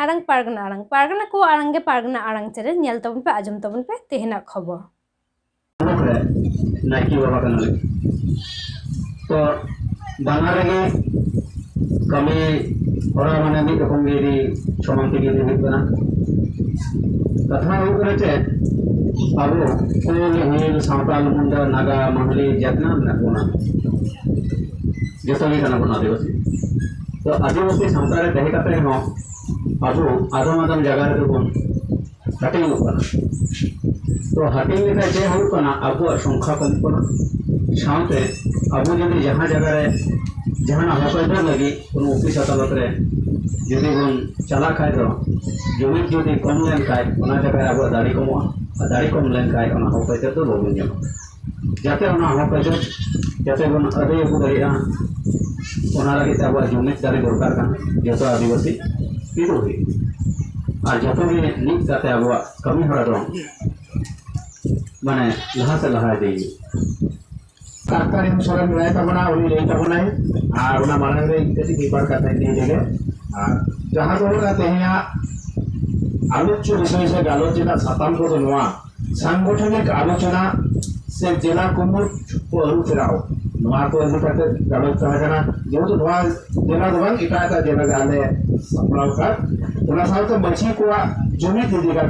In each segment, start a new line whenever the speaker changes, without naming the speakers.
आड़ांग पारगना को आड़ांगे पारगना आड़ांग चेरे नेल तबन पे आजम तबन पे तेहना खबर
नाइकी बाबा कनाले तो बांगा रेगे कमी हरा माने भी रकम गेरी समान के गेरी बना कथा हो करे चे अब कोल हिल सांताल मुंडा नागा मंडली जतना ना कोना जतो भी कना बना देवसी तो आदिवासी सांतारे दहे काते हो अब आदम आदम जगह रे बोन हटिंग होना तो हटिंग लेका जे होना अब संख्या कम कोना साथे अब जदि जहां जगह रे जहां हकदार लगी कोनो ऑफिस अदालत रे जदि बोन चला खाय तो जमीन जदि कम लेन खाय ओना जगह अब दाड़ी कम लेन खाय ओना हकदार तो बोन जमा जाते ओना हकदार जाते बोन अदे को दरिया ओना लगी अब जमीन दाड़ी दरकार का जतो आदिवासी पिरो हुई और जतो भी निक जाते अब कमी हरा दो माने लहा से लहा देगी सरकार इन सोलन राय तबना उनी ले तबना और उना माने रे इतनी पेपर करते हैं जगह और जहां को रहते हैं आलोच्य विषय से आलोचना साताम को नोआ सांगठनिक आलोचना से जिला कुमुर को अरुचराव नोआ को अधिकते आलोचना करना जेहेतु नोआ जिला दबन इकाता जिला गाले सपनाव का उना साथ मछी को जमी दीदी का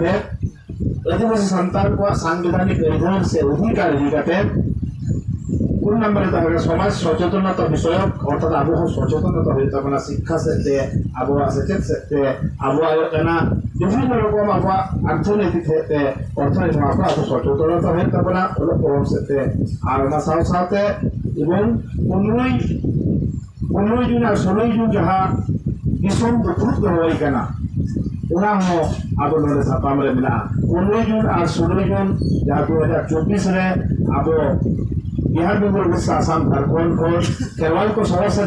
आदिवासी संतान को सांविधानिक अधिकार से अधिकार दिखाते कुल नंबर तक समाज सचेतनता विषय अर्थात अब सचेतनता होता शिक्षा से अब सेचेत से अब विभिन्न रकम अब अर्थनैतिक अर्थनैतिक अब सचेतनता होता प्रभाव से और साथे एवं 15 जून और 16 जून जहाँ दिसम दुपुरुष होई कना उना हो अब नोले सापाम रे मिला 15 जून और 16 जून जहाँ 2024 रे अब बिहार में उड़ीसा आसाम झारखंड को केरल को समस्या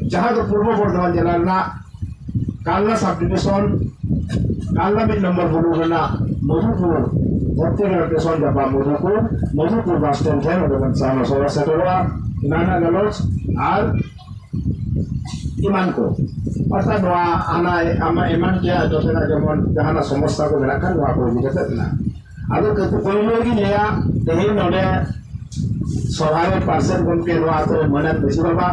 जहाँ तो पूर्व बर्धमान जिला ना कालना सब डिविजन कालना में नंबर बुलूना मधुपुर प्रत्येक स्टेशन जब मधुपुर बस स्टैंड है और सामने समस्या नाना गलोच और इमान को अर्थात आना आमा इमान क्या जो है ना जब जहाँ समस्या को मिला कर वहाँ को दिक्कत है ना अगर कोई लोग ही लिया तेही नोले सभारे पार्षद बनके नोआ तो मनन बसी बाबा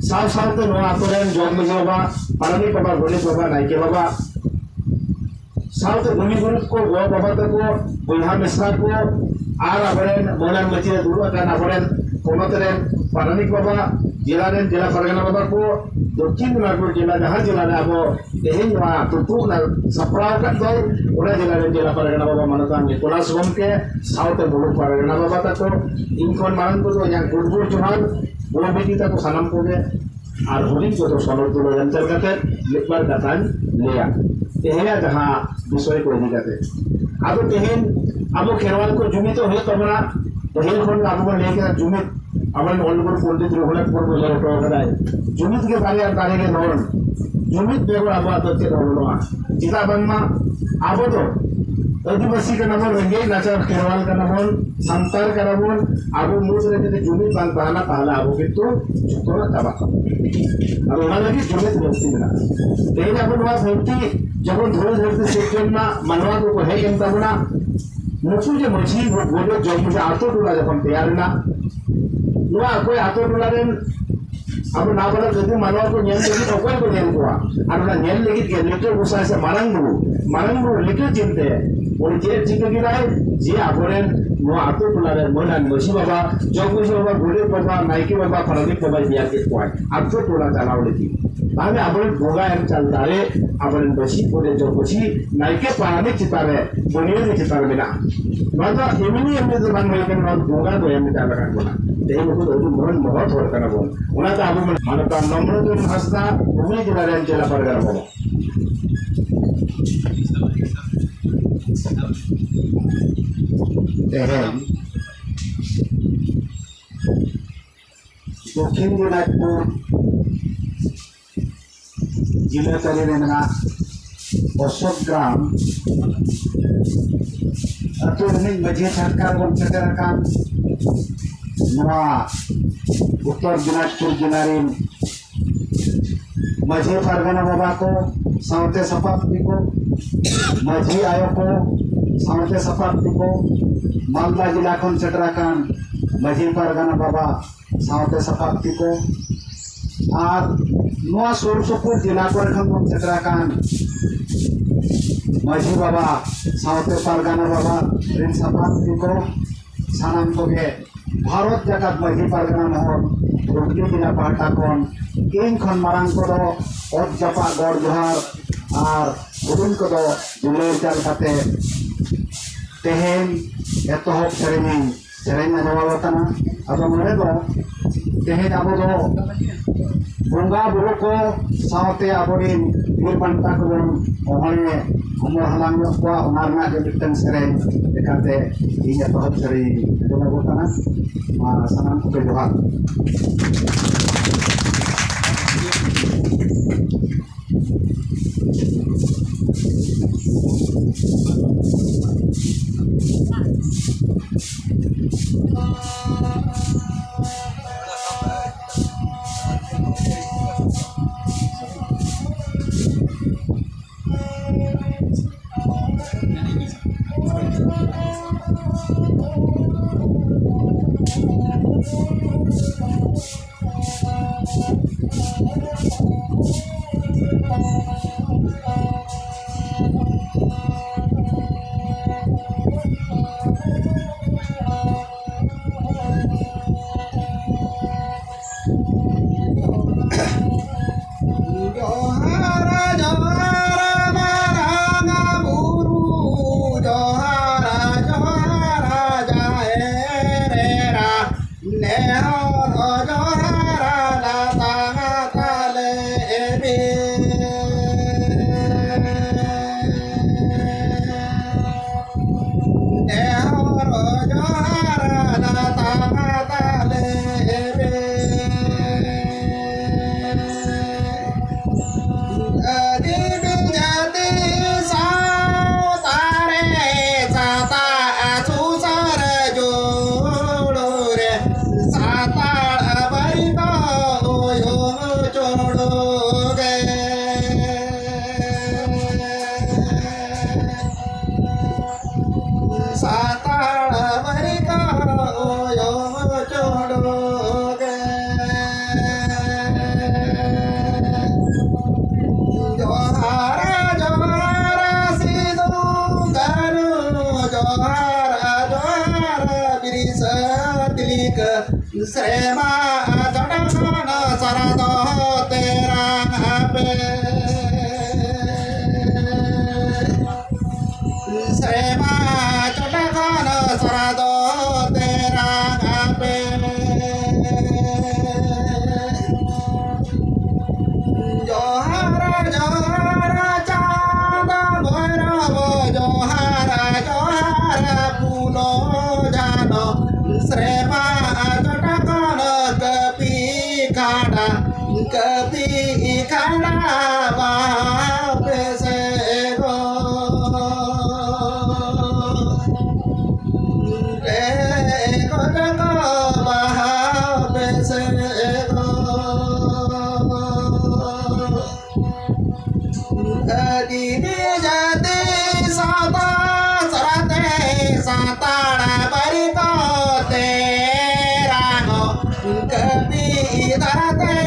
साल साल तो नोआ तो रेन जॉब में बाबा पारनी बाबा गोली बाबा नाइके बाबा साल तो गुनी गुरु को गो बाबा तक को बुढ़ा मिश्रा को आर अबरेन मनन बची दूर का नबरेन कोमतरेन पारनी बाबा जिला परगना बाबा को दक्षिण दिनाजपुर जिला जहाँ जिला ने अब तेहन तुतुक ना सप्राव का दल उड़ा जिला परगना बाबा मनता निकोलास गमके साउथ बुलु परगना बाबा तक इनफोन मारन को तो यहाँ गुड़गुड़ चौहान बुढ़ा बेटी तक सनम को और होली को तो सोलर तुलो अंतर्गत लिखबार दातान लिया तेहया जहाँ विषय को दिखाते अब तेहन अब खेरवाल को जुमी तो है तबना तेहन खन अब लेके जुमी अपन ओल्डपुर पंडित रघुनाथपुर को ले उठो कराए जुमित के बारे और बारे के नोन जुमित बेगो अब आदत के नोनवा जिला बनना अब तो आदिवासी का नाम रंगे नाचर केरवाल का नाम संतार का नाम अब मूज रे के जुमित बांध पाना पहला अब किंतु छतोरा तबा अब वहां लगी जुमित व्यक्ति ना तेज अपन वहां व्यक्ति जब धोरे सेक्शन ना मनवा को है केंता बना मुझे जो मछली बोले जो मुझे आतो टोला जब तैयार ना नुआ कोई आतो टोला रेन अब ना बोला जदि मानवा को नेल लेगी कोई को नेल कोआ और ना नेल लेगी के लेटर गुसा से मारंगु लेटर चिंते और जे चिके गिराय जे आबरेन नुआ आतो टोला रेन मोना मछी बाबा जो कुछ बाबा गोले बाबा नाइके बाबा फरदी बाबा दिया के कोई आतो टोला चलाव लेती तामे आबरेन भोगा एम चलता रे आबरेन बसी कोले जो कुछी नाइके पानी चितारे दुनिया के चितारे बिना मतलब एमिनी एमने जबान में के भोगा तो एम चला कर बोला तेही को तो मन बहुत और करना बोल उना तो अब मानता नंबर तो हंसता उन्हें जिला रेन जिला पर कर बोलो तेहन दक्षिण दिनाजपुर जिला तले रेना अशोक ग्राम अतुर्निक बजे सरकार वंश का उत्तर दिनाजपुर जिला मझे परगना बाबा को
साउते सपाप दिको माझी आयो को साउते सपाप दिको मालदा जिला खन सेटराकान माझी पारगाना बाबा साउते सपाप दिको और नोआ सुर सुपुर जिला को खन सेटराकान माझी बाबा साउते पारगाना बाबा रिन सपाप दिको सानाम को भारत जगत माझी पारगाना महल रुकी जिला पाटा कौन इन खन मारंग को दो और जपा गौर जोहार और उदुन को दो जुलेर चल कते तेहेन एतोहब सेरेनी नजवाल तना अब मरे दो तेहेन अब दो बंगा बुरु को सावते अबोरिन वीर बंटा को ओहने उमर हलांग को उनारना के बिटन सेरेन एकाते इन एतोहब सेरेनी नजवाल तना सनम को जोहार
श्रेमा चढ़ाना सरदो तेरा पे श्रेमा चढ़ाना सरदो तेरा पे जोहार जोहार चांद भैरव जोहार जोहार फूलो जानो श्रेमा कभी खाना बाप से गो बाप से गो दीदी जाते साता सरते साताड़ा बरी को तेरा हो कभी धरते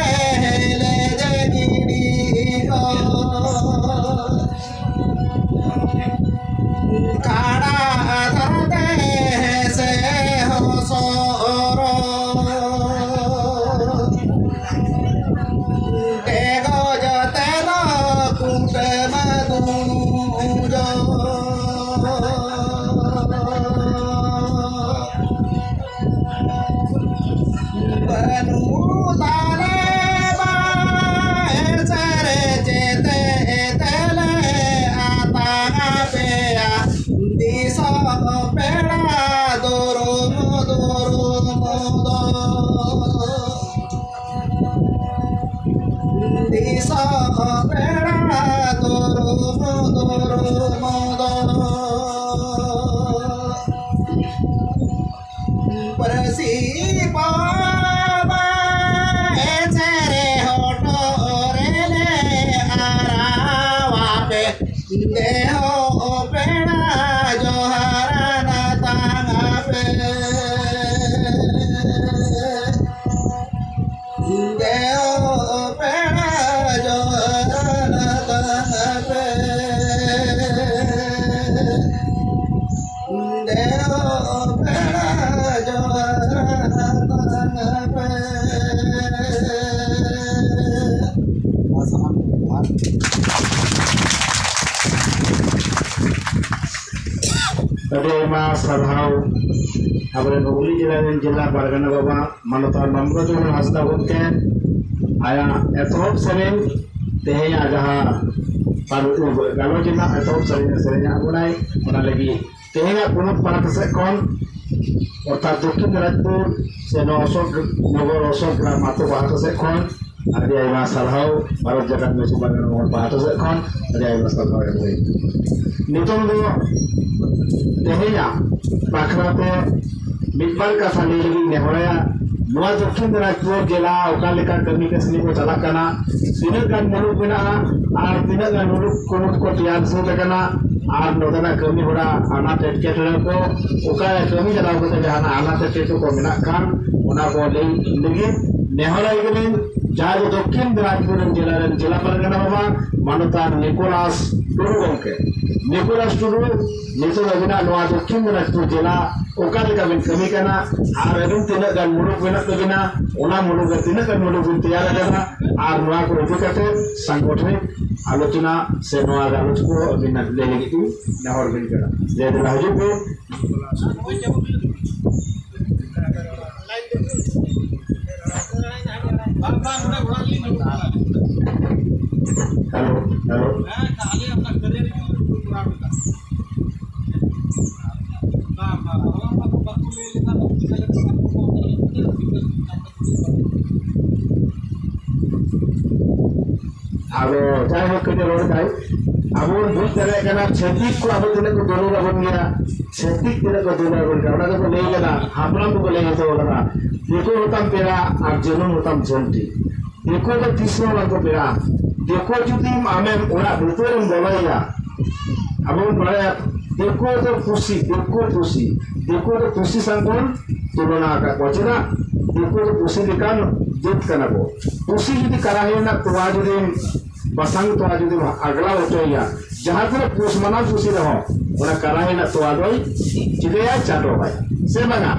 pe deo pera jo na pe deo pera jo na pe
Tadi mas sarhau abren Hubli Jilla Pargana Baba Manotar Mamrojul Hasda Gomke aya etop sering tehnya jaha paru galo jina etop seringnya mulai ona lagi tehnya punut para kesekon orta Dokkin Dinaজপুর seno osok nogor osok mato bahasa sekon adi ay mas sarhau Bharat Jagat Mesu Pargana Baba bahasa sekon adi ay mas sarhau nitong do tehnya pakrate midbar kasa lagi nehoraya Nuwa Dokkin Dinaজপুর jela okalika kami kesini ko chalakana tinaga gan muluk menaga ar tinaga gan muluk kumut ko tiyan sudakana ar nodana kami hora ana tetketra ko okaya kami jala ko jahana ana tetketu ko menakan ona ko lagi nehora igelen jaro Dokkin Dinaজপুর jela Pargana Baba Manotar Nicholas Turu gomke Nicholas Turu nitu lagina Nuwa Dokkin Dinaজপুর jela okalika ben kami kana ar edun tinaga gan muluk menak lagina ona muluk tinaga gan muluk tiyan lagana ar nuwa ko ikate sanggothnik आलोचना से नवा आलोच को बिना ले लेगी तू नहर बिन करा ले दे राजू को हेलो हेलो खाली अपना करियर की पूरा होता अब चाहे हो के रोड जाए अब वो बुझ करे करना छेतिक को अब तूने को दोनों का बन गया छेतिक तूने को दोनों बन गया उन्हें को ले गया हापना को ले गया तो लगा देखो होता पेरा और जनम होता जनती देखो तो तीसरा वाला को पेरा देखो जो टीम आमे उड़ा भूतों में बोला अब वो बोला देखो तो खुशी संगोन तुलना का कोचना देखो तो खुशी दिखान जुट करना को खुशी यदि करा है ना तो आज दिन बसंग तो आज दिन अगला होता है या जहाँ पर पुरुष मना खुशी रहो उन्हें करा है ना तो आज वही चिड़े या चाटो भाई से बना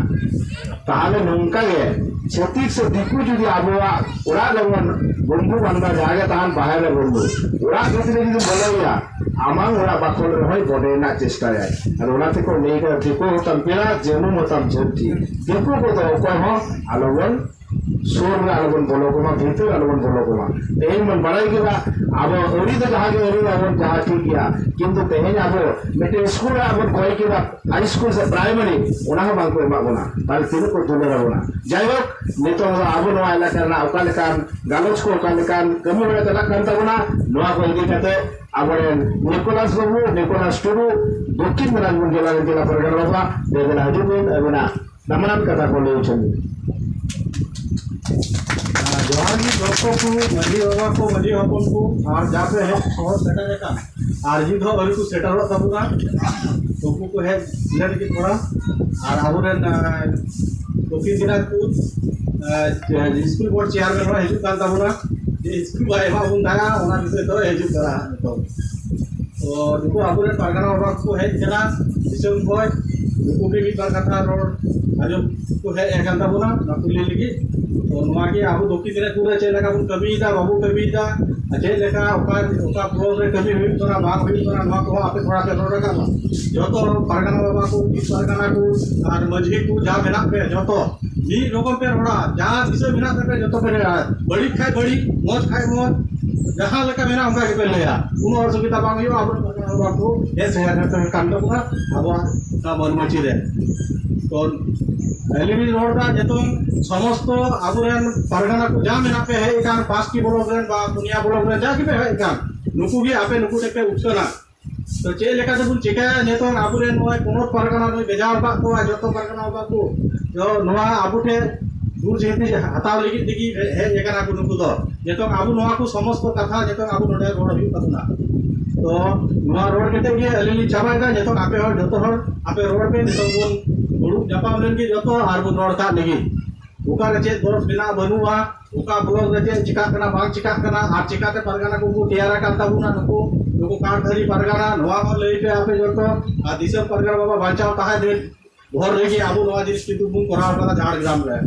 ताले नौका गए छत्तीस से दिक्कत जो दिया बुआ उड़ा लगन बंदू बंदा जागे तान बाहर बंदू उड़ा किसी ने जो बोला या आमांग उड़ा बाकोल रहे बड़े ना चेष्टा है और उड़ा ते को नहीं कर देखो तम पेरा जेनु मतम जेती देखो को तो कोई हो अलवन सोर में अलवन बोलो को मा भीतर अलवन बोलो को मा तेन मन बड़ाई के बा अब ओरी तो जहां के ओरी अलवन जहां ठीक किया किंतु तेन अब मेटे स्कूल अब कोई के बा हाई स्कूल से प्राइमरी उना हो बांको मा बोना ताल तीन को दुले रहोना जायक नितो अब नो आला करना ओकालकान गालोच को ओकालकान कमी बड़ा तला कांता बोना नोआ को इदी कते abren Nicholas Turu Dokkin Dinaজপুর jela Pargana Baba dedela hajubin abena namanan kata ko leuchen
जवानी दोस्तों को मजी बाबा को मजी हपन को और जाते हैं और सेटा का आरजी दो अभी को सेटा रो तबुगा तो को है लेट की थोड़ा और आबुरे Dokkin Dinaজপুর स्कूल बोर्ड चेयरमैन हो हिजु कान तबुगा ये स्कूल बाय मा बुन दागा ओना विषय तो हिजु करा तो दुको आबुरे Pargana Baba को है जना दिसम बॉय दुको के भी कथा रोड आजो को है एकान तबुना नकुली लगी तो नवा के आबू Dokkin Dinaজপুর चेला का बुन कभी दा बाबू कभी दा अजे लेका ओका प्रोग्राम रे कभी हुई तोरा भाग हुई तोरा नवा को आपे थोड़ा पे रोड का जो तो Pargana Baba को इस Pargana को और मझी को जा मेना पे जो तो जी लोगों पे रोड़ा जहां इसे मेना पे जो तो पे बड़ी खाए बड़ी मौज खाए मौज जहां लेका मेना उनका के पे लेया उन और सुविधा बांग यो आप Baba को ये शहर में कांड को अब का मन मची रे तो एलिमिन रोड का जेतो समस्त आबुरेन Pargana को जा मेना पे है एकान पास की ब्लॉगरेन बा दुनिया ब्लॉगरेन जा की पे है एकान नुकु भी आपे नुकु टेके उठना तो चे लेका से बुन चिका नेतो आबुरेन नय कोनो Pargana में बेजार बा को जतो Pargana बा को जो नवा आबुटे दूर जेते हताव लगी दिगी है एकान आबु नुकु दो जेतो आबु नवा को समस्त कथा जेतो आबु नोडे रोड भी पतना तो नवा रोड केते के अलिली चाबागा जेतो आपे हर जतो हर आपे रोड पे नितो बुन
दुरुब जापाम लेंगे जो तो आर बन रोड का लगी उका चे दोष बिना बनुआ उका ब्लॉग चे चिका कना बाग चिका कना आर चिका ते परगाना को तैयार करता बुना नुको कार्डधारी परगाना नवा को लई पे आपे जो तो आ दिसम परगाना बाबा बांचाव ताहे दे भोर लेगी आबू नवा जिनिस कितु बुन कराव करा झाड़ग्राम रे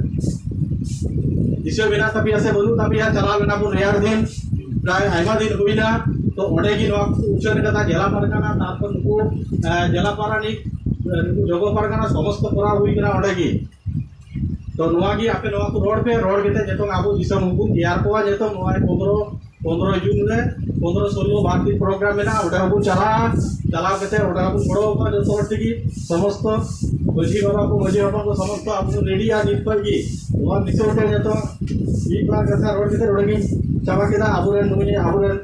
दिसम बिना तभी ऐसे बनु तभी या चला लेना बुन रेयार दिन प्राय आयमा दिन हुईना तो ओडे की नवा उच्चर कथा जिला परगाना तारपर नुको जिला पारानिक नुको जगो परगाना समस्त करा हुई करा ओडे की तो नवा की आपे नवा को रोड के जेतो आबो दिसम हुकुम तैयार को जेतो नवा 15 जून रे 15-16 भारतीय प्रोग्राम में ना ओडा हुकुम चला केते ओडा हुकुम बड़ो का जेतो टिकी समस्त मजी बाबा को समस्त आपको रेडी आ नित पर की नवा दिसो के जेतो ई बार कथा रोड केते रोडगी चावा केदा आबुरेन नुनी आबुरेन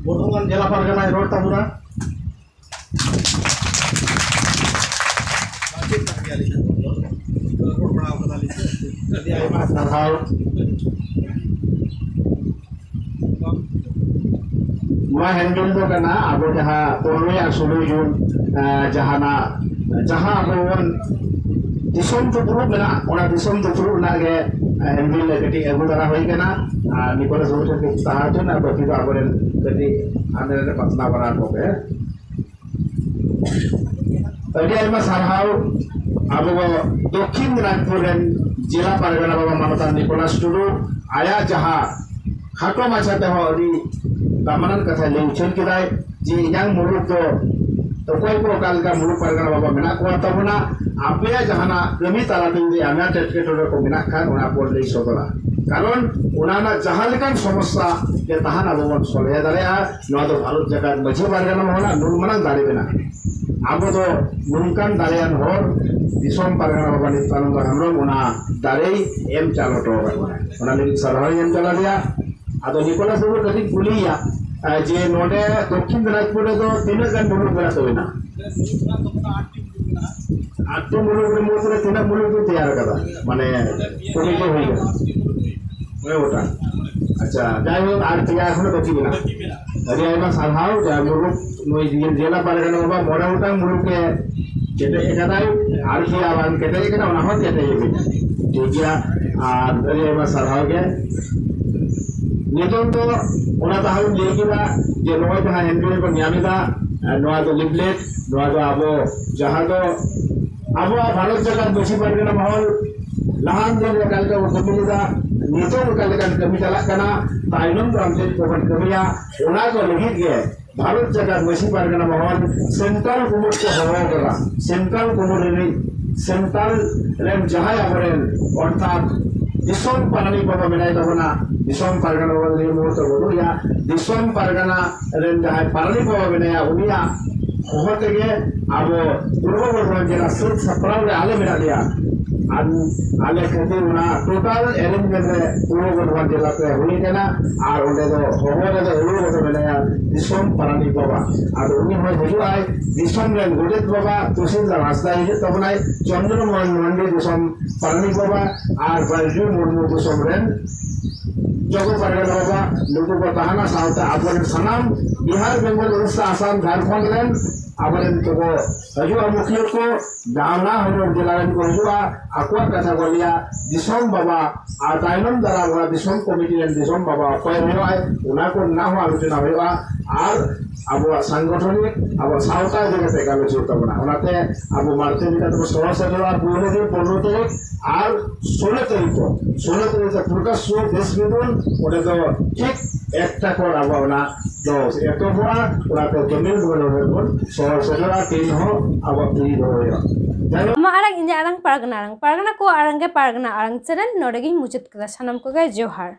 बर्धमान जिला परगना रोड ताबुरा
मैं हैंडल तो करना अब जहाँ 15 जून जहाँ अब दिसम तो प्रूफ मेना ओना दिसम तो प्रूफ ना के हैंडल कटी एगो दरा होई केना निकोलस रोड के ताहाजन अब बाकी तो आबरेन कटी आने पतना बना को के तभी आइमा सारहाव अब दक्षिण दिनाजपुर जिला परगना बाबा मानता निकोलस टुडू आया जहाँ खाटो माछाते हो अभी दामनन कथा ले उछल के दाय जे yang मुलुक तो कोई को काल का मुलुक परगना बाबा मेना को तबना आपे जहाना कमी ताला दिन आना टेटकेटोर को मेना खान ओना बोल ले सोदरा कारण ओनाना जहालकान समस्या के तहाना बाबा सोले दारेया नो तो भारत जगत मझे परगना होना नुरमना दारे बेना अब तो नुनकान दारेयान होर दिसोम परगना बाबा नितानंद हमरो ओना दारे एम चालतो ओना लेकिन सरहाय एम चला दिया आदो निकोलस रोड कति कुलिया जे नोडे दक्षिण दिनाजपुर दो तीन गन मुलुक बेरा तोइना 8 मुलुक रे मोसरे तीन मुलुक तो तैयार करा माने कोनी को होई गया ओटा अच्छा जाय हो आर तैयार होने बची बिना अरे आइमा साधाव जा मुलुक नोई जिला परगना बाबा मोड़ा उटा मुलुक के केटे एकदाई आर की आवाज केटे एकना ओना हो केटे ठीक है अरे आइमा साधाव के नितों तो ओना ताहु लेकिना जे नोय जहां हैंडल को नियमिता नोआ तो लिफलेट नोआ तो अब भारत जगत बसी परगना महल लहान जन काल का कमिदा नितों काल का कमी चला कना ताइनम रामसे कोबन कमिया ओना को लगित गे भारत जगत बसी परगना महल सेंट्रल कुमुट को हवा करा सेंट्रल कुमुट रे सेंट्रल रेम जहां आबरेन अर्थात दिसोम पानी बाबा मेनाय तबना दिसोम परगना बाबा ले मोतो बोलो या दिसोम परगना रेन जहां पानी बाबा मेनाया उनिया होते के अब पूर्व बर्धमान जिला सुर सप्राव रे आले मेना दिया आले कहते ना टोटल अरेंजमेंट रे पूर्व बर्धमान जिला पे हुई केना आर ओंडे दो होबो रे हुई रे मेनाया दिसोम पानी बाबा आर उनी होय हजु आय दिसोम रेन गोडेत बाबा तहसीलदार रास्ता हिजे तबनाय चंद्रमोहन मंडी दिसोम पानी बाबा आर बाजू मुर्मू दिसोम रेन जगो परगना बाबा लोगों को तहाना सावता आपन सनाम बिहार बंगाल उड़ीसा आसाम झारखंड रेन आपन तो हजु मुखिया को दावना हजु जिला रेन को हजु आकुआ कथा बोलिया दिसोम बाबा आ ताइनम दरा बड़ा दिसोम कमिटी रेन दिसोम बाबा कोय होय आय उना को ना हो आलोचना होयबा आर अब सांगठनिक अब सावता जगते गालो चितबना ओनाते अब मारते बिना तो 16 सेटवा पूरे दिन 15 तारीख आर 16 तारीख प्रकाश सो देश विदुन ओटे तो ठीक একটা কর আবাওনা 10 এত বড় ওরাতে জমিন বলবো 16 সেটরা 3 हो अब 3 हो
मा arang inja arang pargana ko arang ke pargana arang cheren nodegi muchut kala sanam ko ge johar